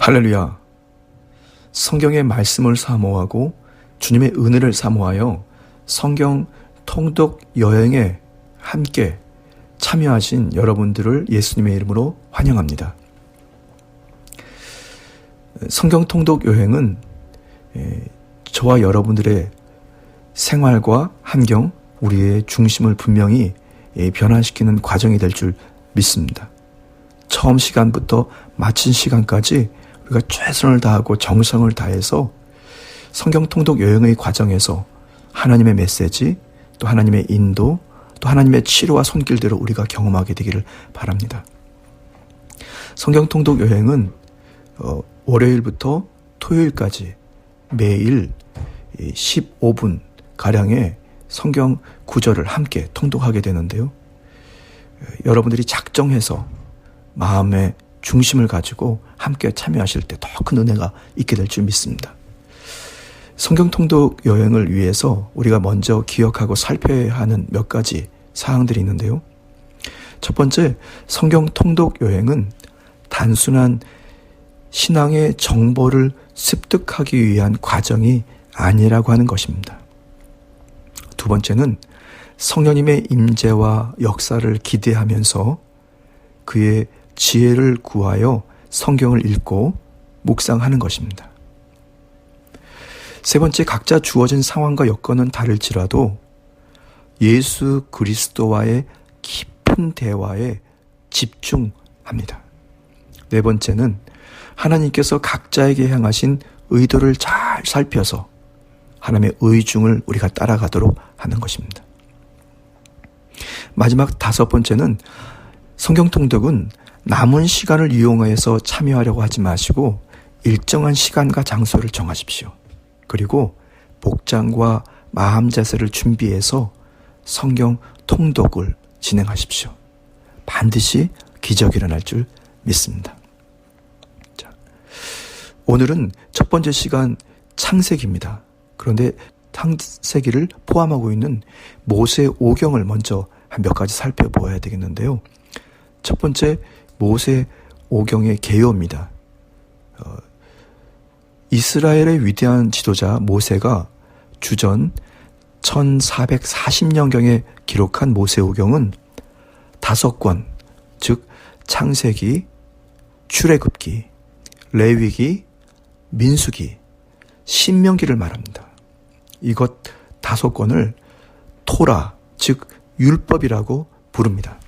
할렐루야. 성경의 말씀을 사모하고 주님의 은혜를 사모하여 성경 통독 여행에 함께 참여하신 여러분들을 예수님의 이름으로 환영합니다. 성경 통독 여행은 저와 여러분들의 생활과 환경, 우리의 중심을 분명히 변화시키는 과정이 될 줄 믿습니다. 처음 시간부터 마친 시간까지 우리가 최선을 다하고 정성을 다해서 성경 통독 여행의 과정에서 하나님의 메시지, 또 하나님의 인도, 또 하나님의 치료와 손길들을 우리가 경험하게 되기를 바랍니다. 성경 통독 여행은 월요일부터 토요일까지 매일 15분 가량의 성경 구절을 함께 통독하게 되는데요. 여러분들이 작정해서 마음의 중심을 가지고 함께 참여하실 때 더 큰 은혜가 있게 될 줄 믿습니다. 성경 통독 여행을 위해서 우리가 먼저 기억하고 살펴야 하는 몇 가지 사항들이 있는데요. 첫 번째, 성경 통독 여행은 단순한 신앙의 정보를 습득하기 위한 과정이 아니라고 하는 것입니다. 두 번째는 성령님의 임재와 역사를 기대하면서 그의 지혜를 구하여 성경을 읽고 묵상하는 것입니다. 세 번째, 각자 주어진 상황과 여건은 다를지라도 예수 그리스도와의 깊은 대화에 집중합니다. 네 번째는 하나님께서 각자에게 향하신 의도를 잘 살펴서 하나님의 의중을 우리가 따라가도록 하는 것입니다. 마지막 다섯 번째는 성경 통독은 남은 시간을 이용해서 참여하려고 하지 마시고 일정한 시간과 장소를 정하십시오. 그리고 복장과 마음 자세를 준비해서 성경 통독을 진행하십시오. 반드시 기적이 일어날 줄 믿습니다. 자, 오늘은 첫 번째 시간 창세기입니다. 그런데 창세기를 포함하고 있는 모세 오경을 먼저 한 몇 가지 살펴보아야 되겠는데요. 첫 번째, 모세 오경의 개요입니다. 이스라엘의 위대한 지도자 모세가 주전 1440년경에 기록한 모세 오경은 5권, 즉 창세기, 출애굽기, 레위기, 민수기, 신명기를 말합니다. 이것 5권을 토라, 즉 율법이라고 부릅니다.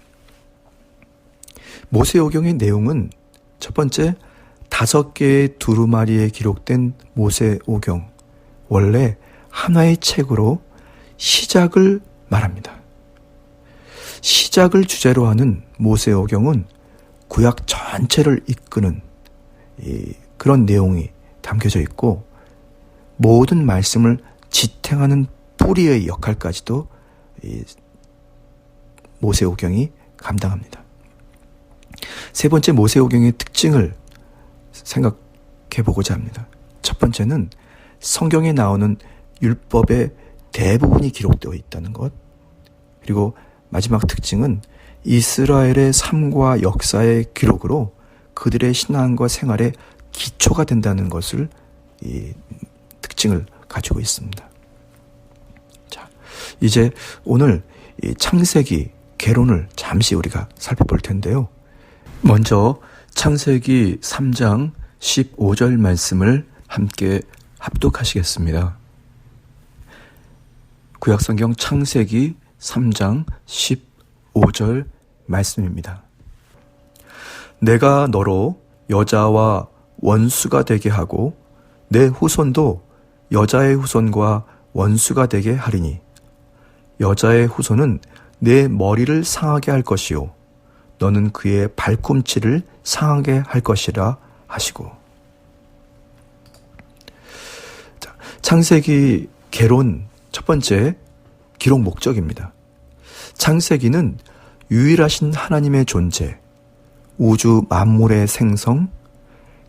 모세오경의 내용은 첫 번째, 5개의 두루마리에 기록된 모세오경, 원래 하나의 책으로 시작을 말합니다. 시작을 주제로 하는 모세오경은 구약 전체를 이끄는 그런 내용이 담겨져 있고 모든 말씀을 지탱하는 뿌리의 역할까지도 모세오경이 감당합니다. 세 번째, 모세오경의 특징을 생각해 보고자 합니다. 첫 번째는 성경에 나오는 율법의 대부분이 기록되어 있다는 것, 그리고 마지막 특징은 이스라엘의 삶과 역사의 기록으로 그들의 신앙과 생활의 기초가 된다는 것을 이 특징을 가지고 있습니다. 자, 이제 오늘 이 창세기 개론을 잠시 우리가 살펴볼 텐데요. 먼저 창세기 3장 15절 말씀을 함께 합독하시겠습니다. 구약성경 창세기 3장 15절 말씀입니다. 내가 너로 여자와 원수가 되게 하고 내 후손도 여자의 후손과 원수가 되게 하리니 여자의 후손은 내 머리를 상하게 할 것이요 너는 그의 발꿈치를 상하게 할 것이라 하시고. 자, 창세기 개론 첫 번째 기록 목적입니다. 창세기는 유일하신 하나님의 존재, 우주 만물의 생성,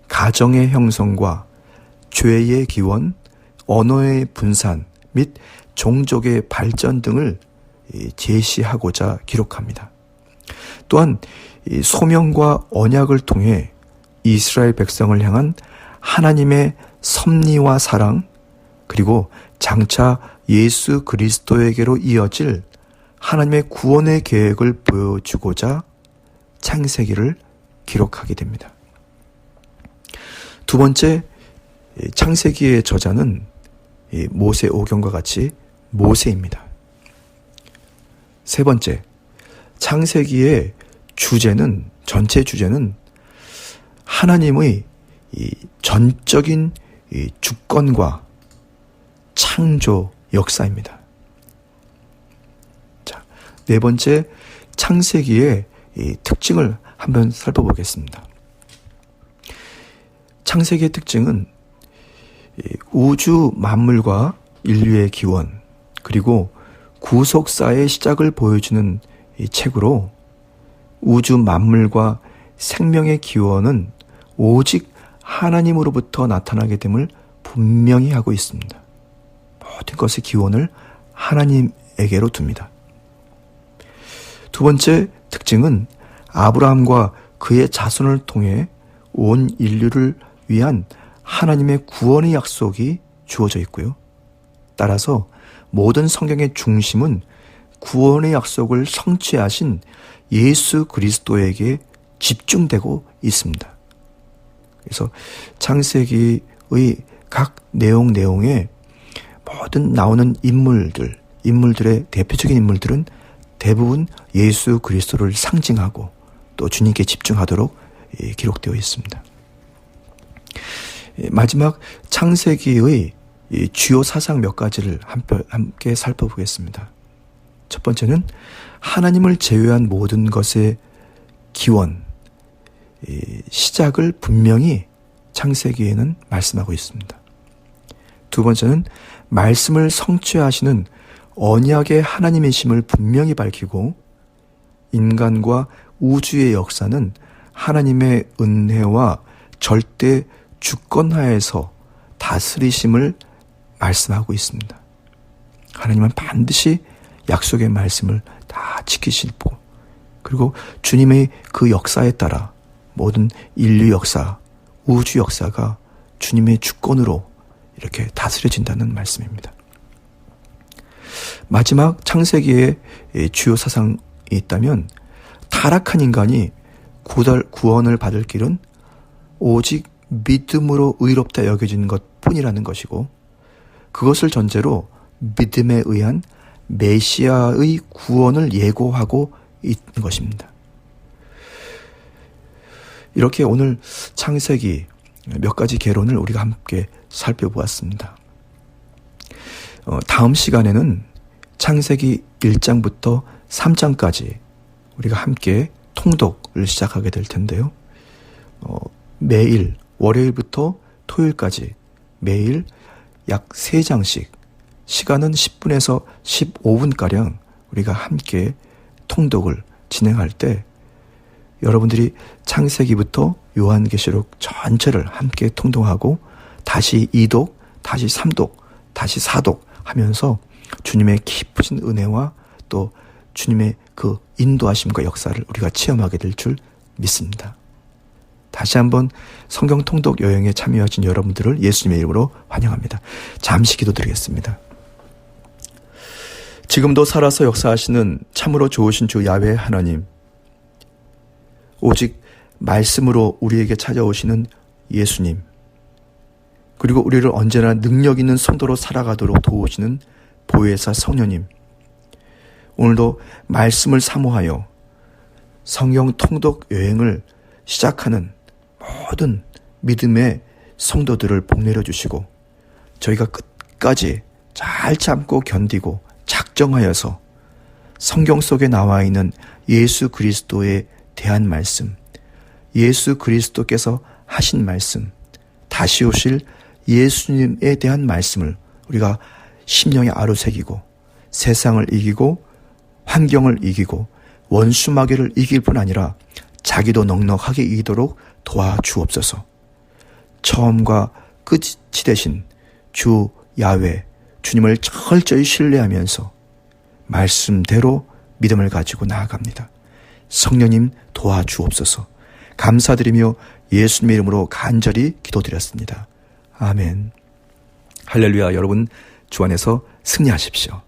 가정의 형성과 죄의 기원, 언어의 분산 및 종족의 발전 등을 제시하고자 기록합니다. 또한 소명과 언약을 통해 이스라엘 백성을 향한 하나님의 섭리와 사랑, 그리고 장차 예수 그리스도에게로 이어질 하나님의 구원의 계획을 보여주고자 창세기를 기록하게 됩니다. 두 번째, 창세기의 저자는 모세오경과 같이 모세입니다. 세 번째, 창세기의 전체 주제는 하나님의 전적인 주권과 창조 역사입니다. 자, 네 번째, 창세기의 특징을 한번 살펴보겠습니다. 창세기의 특징은 우주 만물과 인류의 기원, 그리고 구속사의 시작을 보여주는 이 책으로 우주 만물과 생명의 기원은 오직 하나님으로부터 나타나게 됨을 분명히 하고 있습니다. 모든 것의 기원을 하나님에게로 둡니다. 두 번째 특징은 아브라함과 그의 자손을 통해 온 인류를 위한 하나님의 구원의 약속이 주어져 있고요. 따라서 모든 성경의 중심은 구원의 약속을 성취하신 예수 그리스도에게 집중되고 있습니다. 그래서 창세기의 각 내용에 모든 나오는 인물들의 대표적인 인물들은 대부분 예수 그리스도를 상징하고 또 주님께 집중하도록 기록되어 있습니다. 마지막 창세기의 주요 사상 몇 가지를 함께 살펴보겠습니다. 첫 번째는 하나님을 제외한 모든 것의 기원, 시작을 분명히 창세기에는 말씀하고 있습니다. 두 번째는 말씀을 성취하시는 언약의 하나님이심을 분명히 밝히고 인간과 우주의 역사는 하나님의 은혜와 절대 주권하에서 다스리심을 말씀하고 있습니다. 하나님은 반드시 약속의 말씀을 다 지키시고, 그리고 주님의 그 역사에 따라 모든 인류 역사, 우주 역사가 주님의 주권으로 이렇게 다스려진다는 말씀입니다. 마지막 창세기의 주요 사상이 있다면 타락한 인간이 구원을 받을 길은 오직 믿음으로 의롭다 여겨지는 것뿐이라는 것이고, 그것을 전제로 믿음에 의한 메시아의 구원을 예고하고 있는 것입니다. 이렇게 오늘 창세기 몇 가지 개론을 우리가 함께 살펴보았습니다. 다음 시간에는 창세기 1장부터 3장까지 우리가 함께 통독을 시작하게 될 텐데요. 매일 월요일부터 토요일까지 매일 약 3장씩 시간은 10분에서 15분가량 우리가 함께 통독을 진행할 때 여러분들이 창세기부터 요한계시록 전체를 함께 통독하고 다시 2독, 다시 3독, 다시 4독 하면서 주님의 깊으신 은혜와 또 주님의 그 인도하심과 역사를 우리가 체험하게 될 줄 믿습니다. 다시 한번 성경 통독 여행에 참여하신 여러분들을 예수님의 이름으로 환영합니다. 잠시 기도드리겠습니다. 지금도 살아서 역사하시는 참으로 좋으신 주 야훼 하나님, 오직 말씀으로 우리에게 찾아오시는 예수님, 그리고 우리를 언제나 능력 있는 성도로 살아가도록 도우시는 보혜사 성령님, 오늘도 말씀을 사모하여 성경 통독 여행을 시작하는 모든 믿음의 성도들을 복내려 주시고 저희가 끝까지 잘 참고 견디고 작정하여서 성경 속에 나와 있는 예수 그리스도에 대한 말씀, 예수 그리스도께서 하신 말씀, 다시 오실 예수님에 대한 말씀을 우리가 심령에 아로새기고 세상을 이기고 환경을 이기고 원수마귀를 이길 뿐 아니라 자기도 넉넉하게 이기도록 도와주옵소서. 처음과 끝이 되신 주 야훼 주님을 철저히 신뢰하면서 말씀대로 믿음을 가지고 나아갑니다. 성령님 도와주옵소서. 감사드리며 예수님의 이름으로 간절히 기도드렸습니다. 아멘. 할렐루야. 여러분 주 안에서 승리하십시오.